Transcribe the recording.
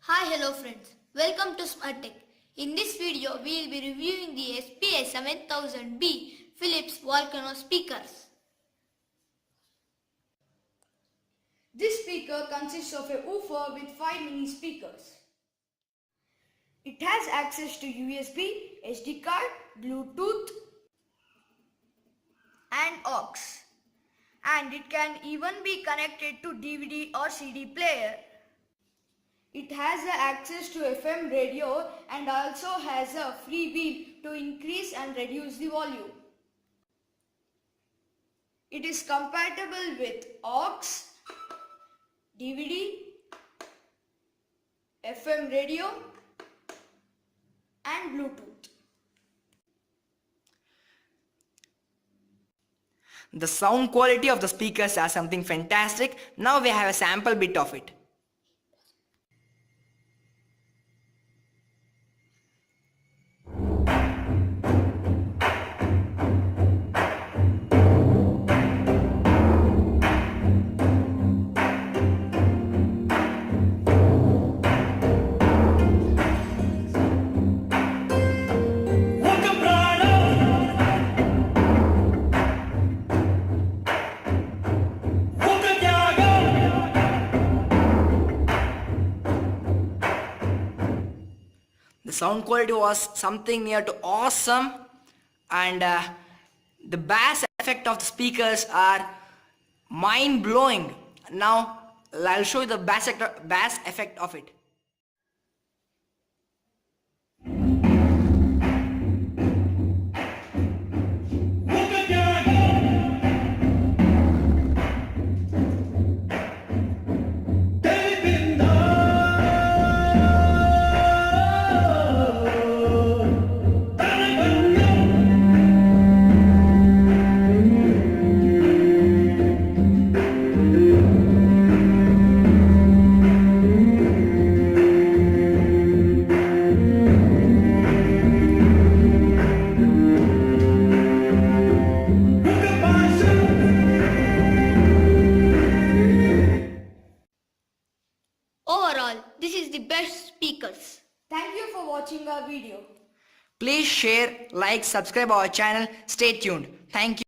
Hi, hello friends. Welcome to Smart Tech. In this video, we will be reviewing the SPI 7000B Philips Volcano speakers. This speaker consists of a woofer with 5 mini speakers. It has access to USB, SD card, Bluetooth and aux. And it can even be connected to DVD or CD player. It has access to FM radio and also has a free wheel to increase and reduce the volume. It is compatible with aux, DVD, FM radio and Bluetooth. The sound quality of the speakers are something fantastic. Now we have a sample bit of it. The sound quality was something near to awesome, and the bass effect of the speakers are mind blowing. Now I'll show you the bass effect of it. Overall, this is the best speakers. Thank you for watching our video. Please share, like, subscribe our channel. Stay tuned. Thank you.